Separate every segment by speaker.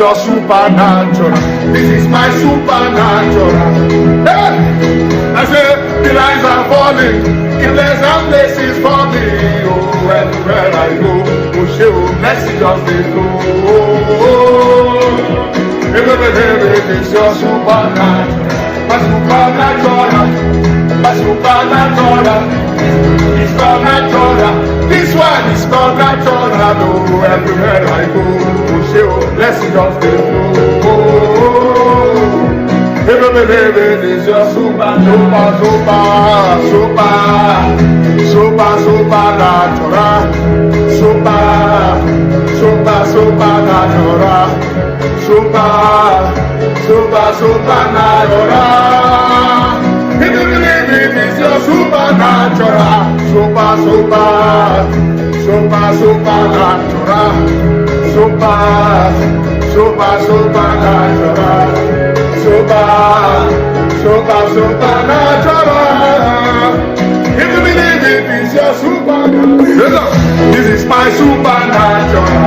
Speaker 1: your supernatural. This is my supernatural. Hey! I say the lines are falling in pleasant places for me. Oh, everywhere I go, oh, show blessings just they flow. It's your supernatural. My supernatural. My supernatural. It's called natural. This one is called natural. Oh, everywhere I go, oh, show blessings just they flow. It's your supernatural. Supernatural. If you believe it, it's your supernatural. Supernatural. Supernatural. If you believe it, it's your supernatural. This is my supernatural.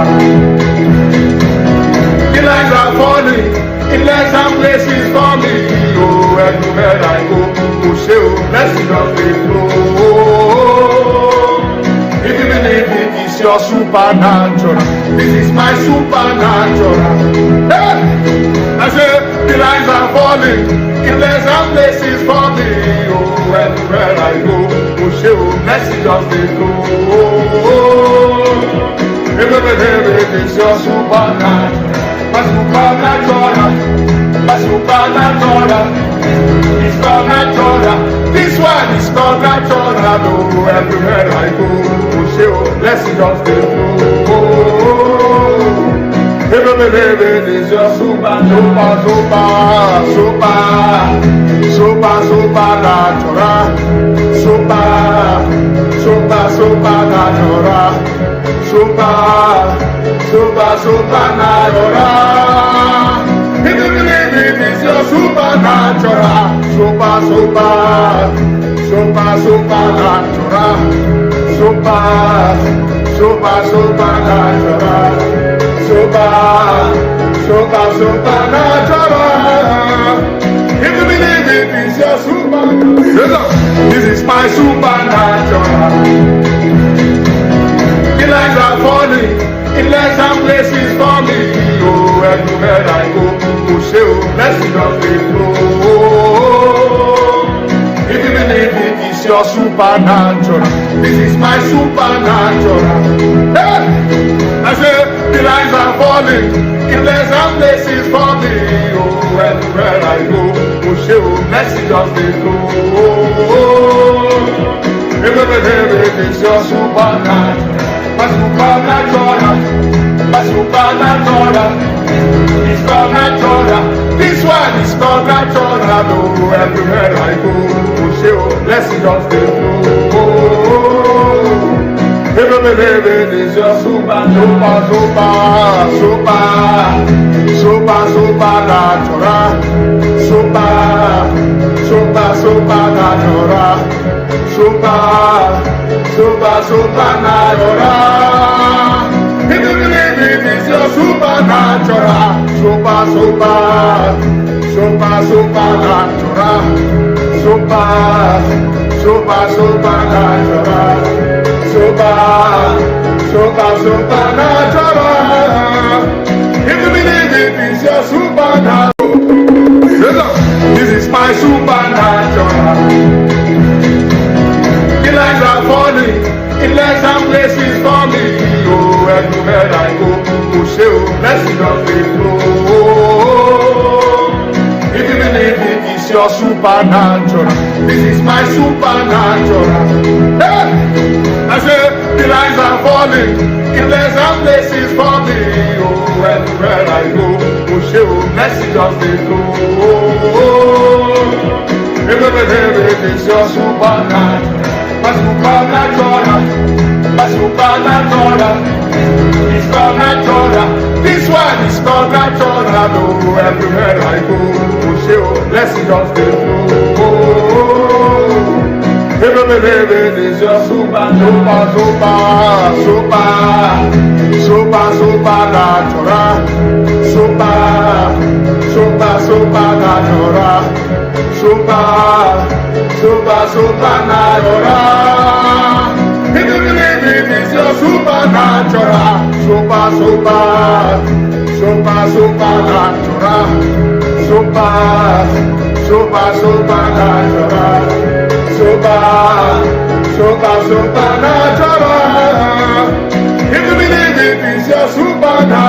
Speaker 1: The lines are falling in pleasant places for me. Oh, everywhere I go, oh, show blessings just they flow. If you believe it, it's your supernatural. This is my supernatural. Hey! I say the lines are falling in pleasant places for me. Oh, everywhere I go, oh, show blessings just they flow. If you believe it, it's your supernatural. My supernatural. My supernatural. It's called natural. This one is called natural. Oh, everywhere I go, oh, show blessings just they flow. If you believe it, it's your supernatural. Supernatural. If you believe it, it's your supernatural. Supernatural. If you believe it, it's your supernatural. This is my supernatural. The lines are falling in pleasant places for me. Oh, everywhere I go, oh, show blessings just they flow. If you believe it, it's your supernatural. This is my supernatural. Hey! I say the lines are falling in pleasant places for me. Oh, everywhere I go, oh, show blessings just they flow. If you believe it, it's your supernatural. My supernatural. My supernatural. It's called natural. This one is called natural. Oh, everywhere I go, oh, show blessings just they flow. If you believe it, it's your supernatural. Supernatural. If you believe it, it's your supernatural. Supernatural. If you believe it, it's your supernatural. This is my supernatural. The lines are falling in pleasant places for me. Oh, everywhere I go, oh, show blessings just they flow. If you believe it, it's your supernatural. This is my supernatural. Hey! I say the lines are falling in pleasant places for me. Oh, everywhere I go, oh, show blessings just they flow. If you believe it, it's your supernatural. My supernatural. My supernatural. It's called natural. This one is called natural. Oh, everywhere I go, oh, show blessings just they flow. If If you believe it is your supernatural. Supernatural. Supernatural. If you believe it is your supernatural. Supernatural. Supernatural. If you believe it is your supernatural.